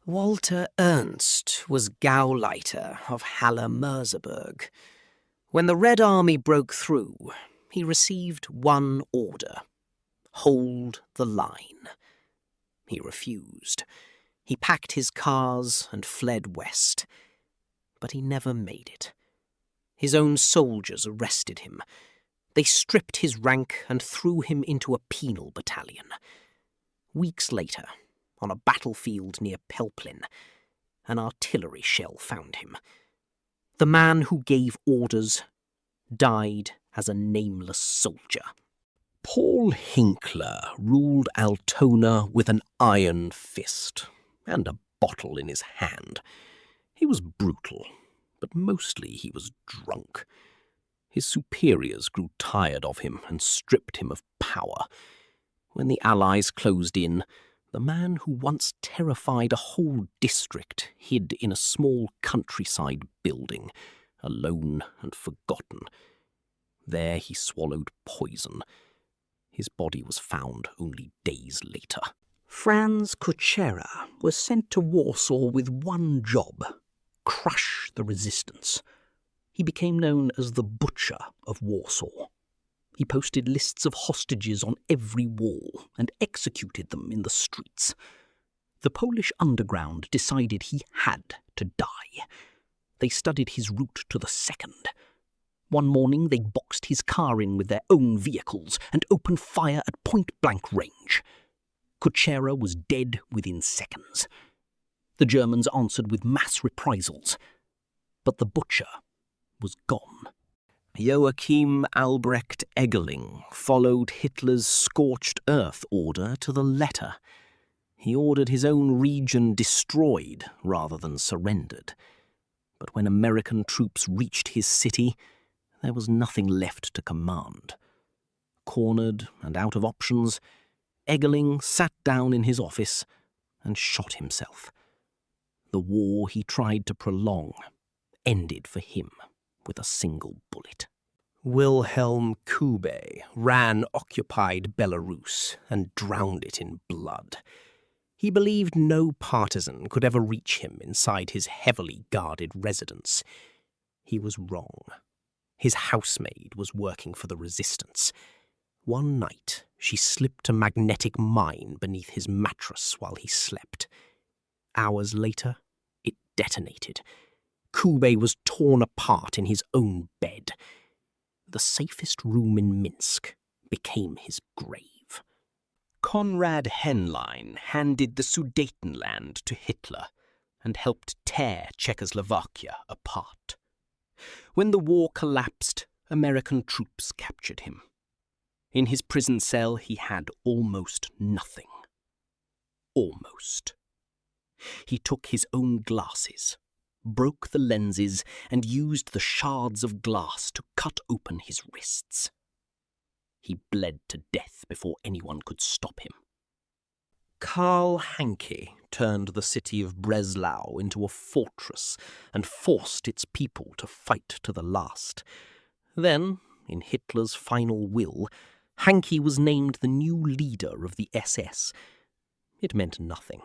Walter Ernst was Gauleiter of Halle-Merseburg. When the Red Army broke through, he received one order: hold the line. He refused. He packed his cars and fled west. But he never made it. His own soldiers arrested him. They stripped his rank and threw him into a penal battalion. Weeks later, on a battlefield near Pelplin, an artillery shell found him. The man who gave orders died as a nameless soldier. Paul Hinkler ruled Altona with an iron fist and a bottle in his hand. He was brutal, but mostly he was drunk. His superiors grew tired of him and stripped him of power. When the Allies closed in, the man who once terrified a whole district hid in a small countryside building, alone and forgotten. There he swallowed poison. His body was found only days later. Franz Kutschera was sent to Warsaw with one job: crush the resistance. He became known as the Butcher of Warsaw. He posted lists of hostages on every wall and executed them in the streets. The Polish underground decided he had to die. They studied his route to the second. One morning they boxed his car in with their own vehicles and opened fire at point-blank range. Kutschera was dead within seconds. The Germans answered with mass reprisals. But the Butcher was gone. Joachim Albrecht Eggeling followed Hitler's scorched earth order to the letter. He ordered his own region destroyed rather than surrendered. But when American troops reached his city, there was nothing left to command. Cornered and out of options, Eggeling sat down in his office and shot himself. The war he tried to prolong ended for him with a single bullet. Wilhelm Kube ran occupied Belarus and drowned it in blood. He believed no partisan could ever reach him inside his heavily guarded residence. He was wrong. His housemaid was working for the resistance. One night, she slipped a magnetic mine beneath his mattress while he slept. Hours later, it detonated. Kube was torn apart in his own bed. The safest room in Minsk became his grave. Konrad Henlein handed the Sudetenland to Hitler and helped tear Czechoslovakia apart. When the war collapsed, American troops captured him. In his prison cell, he had almost nothing. Almost. He took his own glasses, broke the lenses, and used the shards of glass to cut open his wrists. He bled to death before anyone could stop him. Karl Hanke turned the city of Breslau into a fortress and forced its people to fight to the last. Then, in Hitler's final will, Hanke was named the new leader of the SS. It meant nothing.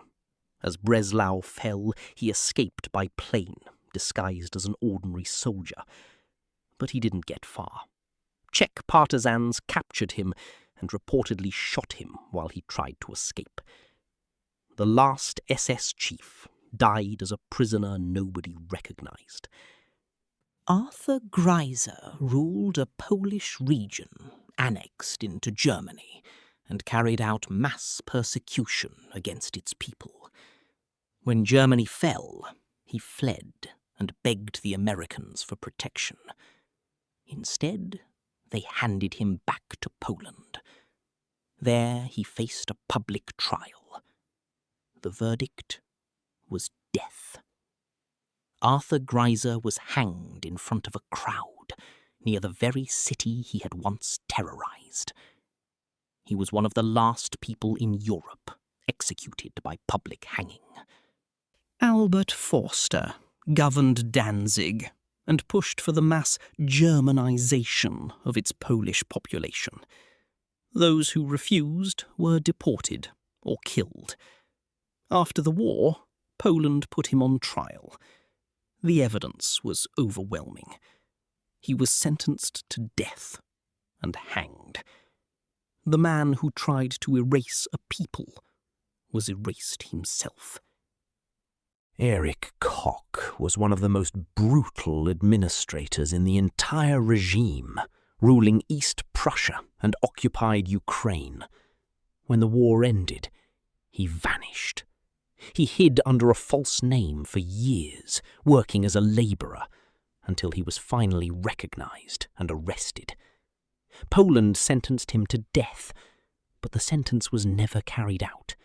As Breslau fell, he escaped by plane, disguised as an ordinary soldier. But he didn't get far. Czech partisans captured him and reportedly shot him while he tried to escape. The last SS chief died as a prisoner nobody recognized. Arthur Greiser ruled a Polish region annexed into Germany and carried out mass persecution against its people. When Germany fell, he fled and begged the Americans for protection. Instead, they handed him back to Poland. There he faced a public trial. The verdict was death. Arthur Greiser was hanged in front of a crowd near the very city he had once terrorized. He was one of the last people in Europe executed by public hanging. Albert Forster governed Danzig and pushed for the mass Germanization of its Polish population. Those who refused were deported or killed. After the war, Poland put him on trial. The evidence was overwhelming. He was sentenced to death and hanged. The man who tried to erase a people was erased himself. Erich Koch was one of the most brutal administrators in the entire regime, ruling East Prussia and occupied Ukraine. When the war ended, he vanished. He hid under a false name for years, working as a labourer, until he was finally recognized and arrested. Poland sentenced him to death, but the sentence was never carried out.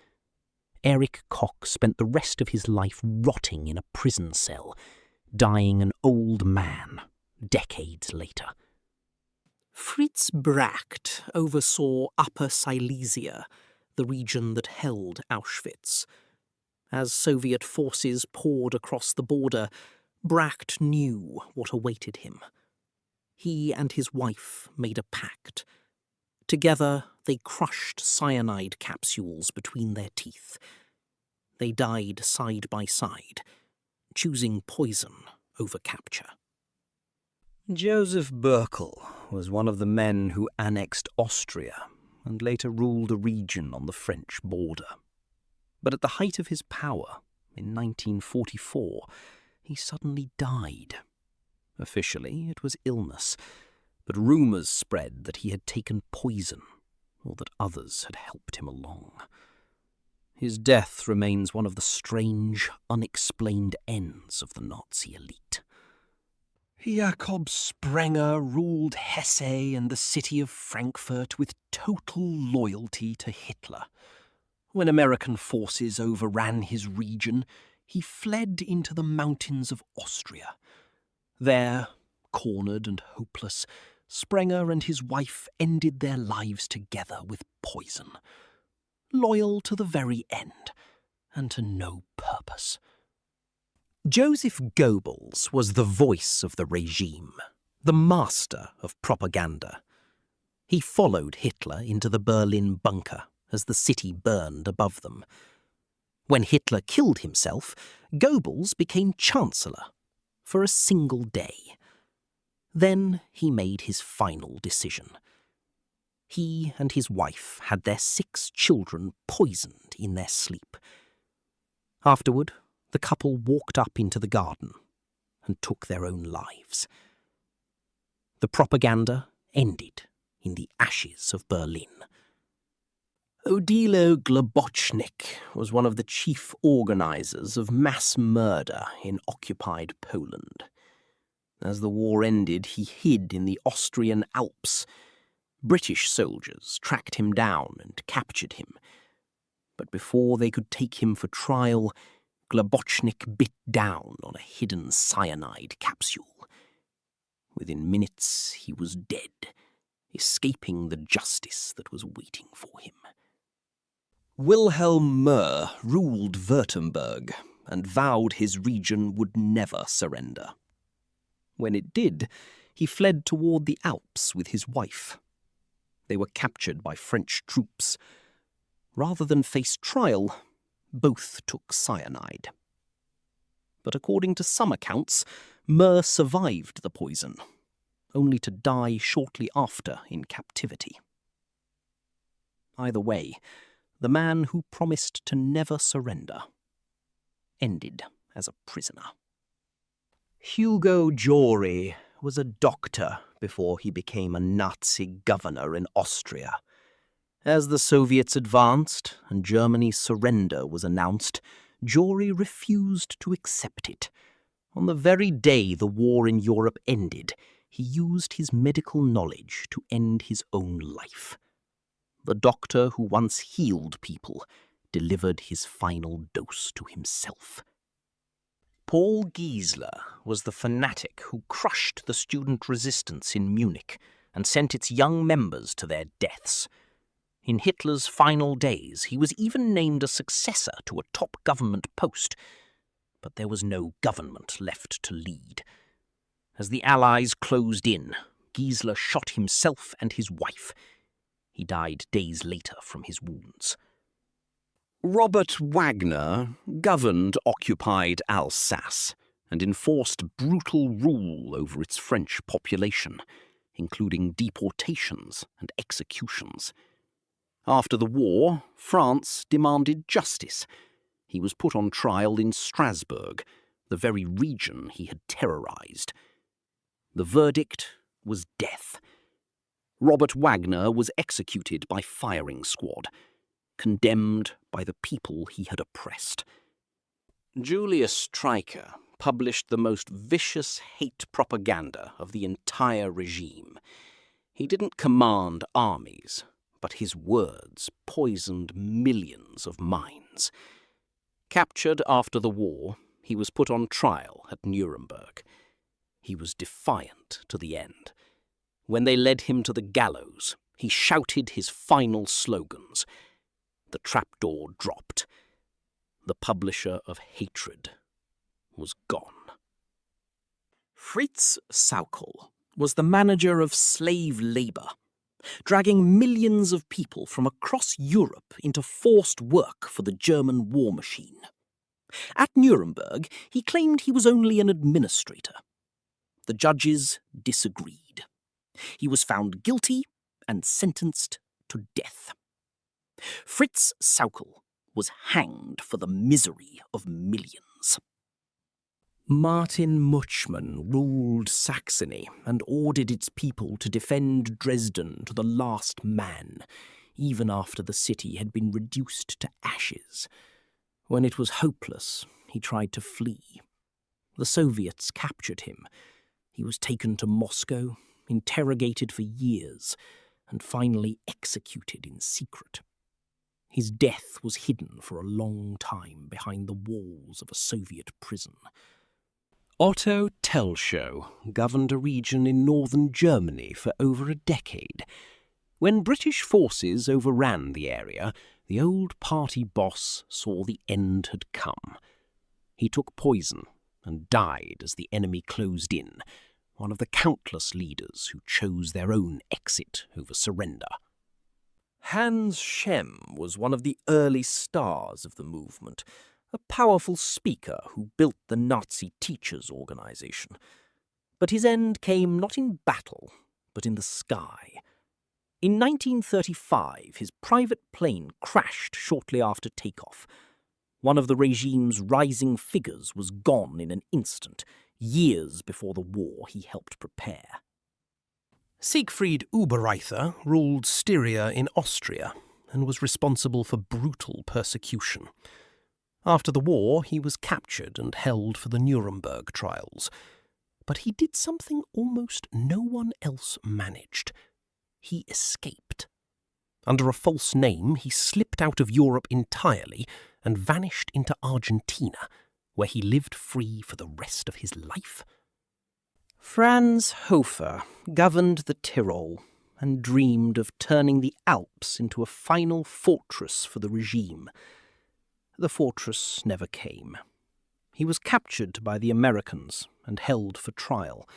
Erich Koch spent the rest of his life rotting in a prison cell, dying an old man decades later. Fritz Bracht oversaw Upper Silesia, the region that held Auschwitz. As Soviet forces poured across the border, Bracht knew what awaited him. He and his wife made a pact. Together, they crushed cyanide capsules between their teeth. They died side by side, choosing poison over capture. Josef Bürckel was one of the men who annexed Austria and later ruled a region on the French border. But at the height of his power, in 1944, he suddenly died. Officially, it was illness, but rumours spread that he had taken poison, or that others had helped him along. His death remains one of the strange, unexplained ends of the Nazi elite. Jakob Sprenger ruled Hesse and the city of Frankfurt with total loyalty to Hitler. When American forces overran his region, he fled into the mountains of Austria. There, cornered and hopeless, Sprenger and his wife ended their lives together with poison, loyal to the very end, and to no purpose. Joseph Goebbels was the voice of the regime, the master of propaganda. He followed Hitler into the Berlin bunker as the city burned above them. When Hitler killed himself, Goebbels became chancellor for a single day. Then he made his final decision. He and his wife had their 6 children poisoned in their sleep. Afterward, the couple walked up into the garden and took their own lives. The propaganda ended in the ashes of Berlin. Odilo Globocnik was one of the chief organizers of mass murder in occupied Poland. As the war ended, he hid in the Austrian Alps. British soldiers tracked him down and captured him. But before they could take him for trial, Globocnik bit down on a hidden cyanide capsule. Within minutes, he was dead, escaping the justice that was waiting for him. Wilhelm Murr ruled Württemberg and vowed his region would never surrender. When it did, he fled toward the Alps with his wife. They were captured by French troops. Rather than face trial, both took cyanide. But according to some accounts, Murr survived the poison, only to die shortly after in captivity. Either way, the man who promised to never surrender ended as a prisoner. Hugo Jury was a doctor before he became a Nazi governor in Austria. As the Soviets advanced and Germany's surrender was announced, Jury refused to accept it. On the very day the war in Europe ended, he used his medical knowledge to end his own life. The doctor who once healed people delivered his final dose to himself. Paul Giesler was the fanatic who crushed the student resistance in Munich and sent its young members to their deaths. In Hitler's final days, he was even named a successor to a top government post, but there was no government left to lead. As the Allies closed in, Giesler shot himself and his wife. He died days later from his wounds. Robert Wagner governed occupied Alsace and enforced brutal rule over its French population, including deportations and executions. After the war, France demanded justice. He was put on trial in Strasbourg, the very region he had terrorized. The verdict was death. Robert Wagner was executed by firing squad, condemned by the people he had oppressed. Julius Streicher published the most vicious hate propaganda of the entire regime. He didn't command armies, but his words poisoned millions of minds. Captured after the war, he was put on trial at Nuremberg. He was defiant to the end. When they led him to the gallows, he shouted his final slogans. The trapdoor dropped. The publisher of hatred was gone. Fritz Sauckel was the manager of slave labour, dragging millions of people from across Europe into forced work for the German war machine. At Nuremberg, he claimed he was only an administrator. The judges disagreed. He was found guilty and sentenced to death. Fritz Sauckel was hanged for the misery of millions. Martin Mutschmann ruled Saxony and ordered its people to defend Dresden to the last man, even after the city had been reduced to ashes. When it was hopeless, he tried to flee. The Soviets captured him. He was taken to Moscow, interrogated for years, and finally executed in secret. His death was hidden for a long time behind the walls of a Soviet prison. Otto Telschow governed a region in northern Germany for over a decade. When British forces overran the area, the old party boss saw the end had come. He took poison and died as the enemy closed in, one of the countless leaders who chose their own exit over surrender. Hans Schemm was one of the early stars of the movement, a powerful speaker who built the Nazi teachers' organization. But his end came not in battle, but in the sky. In 1935, his private plane crashed shortly after takeoff. One of the regime's rising figures was gone in an instant, years before the war he helped prepare. Siegfried Uiberreither ruled Styria in Austria and was responsible for brutal persecution. After the war, he was captured and held for the Nuremberg trials. But he did something almost no one else managed. He escaped. Under a false name, he slipped out of Europe entirely and vanished into Argentina, where he lived free for the rest of his life. Franz Hofer governed the Tyrol and dreamed of turning the Alps into a final fortress for the regime. The fortress never came. He was captured by the Americans and held for trial.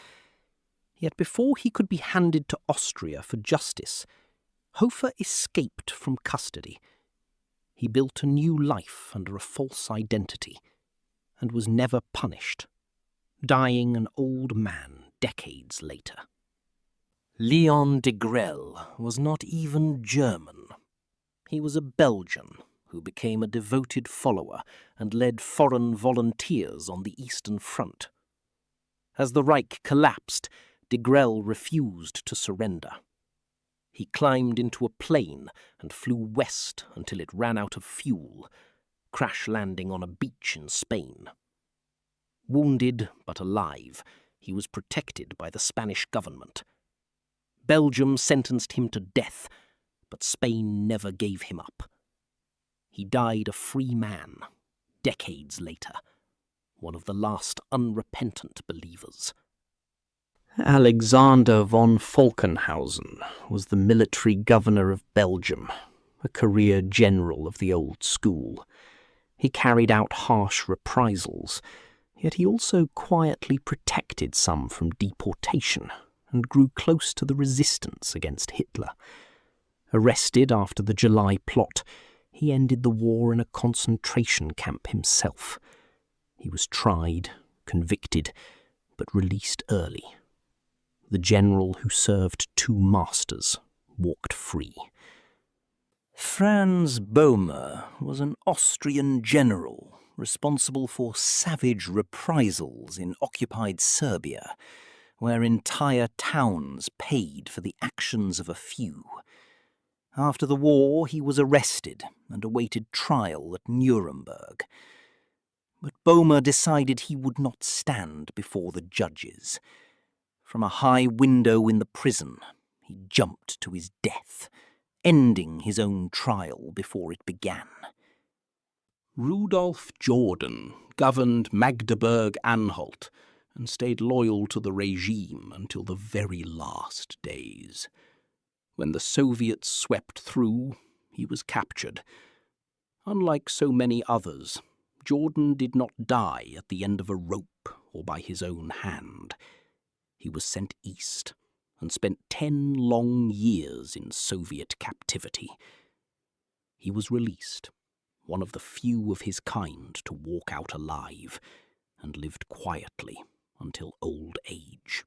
Yet before he could be handed to Austria for justice, Hofer escaped from custody. He built a new life under a false identity and was never punished, dying an old man decades later. Léon Degrelle was not even German. He was a Belgian who became a devoted follower and led foreign volunteers on the Eastern Front. As the Reich collapsed, Degrelle refused to surrender. He climbed into a plane and flew west until it ran out of fuel, crash-landing on a beach in Spain. Wounded but alive, he was protected by the Spanish government. Belgium sentenced him to death, but Spain never gave him up. He died a free man, decades later, one of the last unrepentant believers. Alexander von Falkenhausen was the military governor of Belgium, a career general of the old school. He carried out harsh reprisals, yet he also quietly protected some from deportation and grew close to the resistance against Hitler. Arrested after the July plot, he He ended the war in a concentration camp himself. He was tried, convicted, but released early. The general who served two masters walked free. Franz Böhme was an Austrian general responsible for savage reprisals in occupied Serbia, where entire towns paid for the actions of a few. After the war, he was arrested and awaited trial at Nuremberg. But Böhme decided he would not stand before the judges. From a high window in the prison, he jumped to his death, ending his own trial before it began. Rudolf Jordan governed Magdeburg-Anhalt and stayed loyal to the regime until the very last days. When the Soviets swept through, he was captured. Unlike so many others, Jordan did not die at the end of a rope or by his own hand. He was sent east and spent 10 long years in Soviet captivity. He was released, one of the few of his kind to walk out alive, and lived quietly until old age.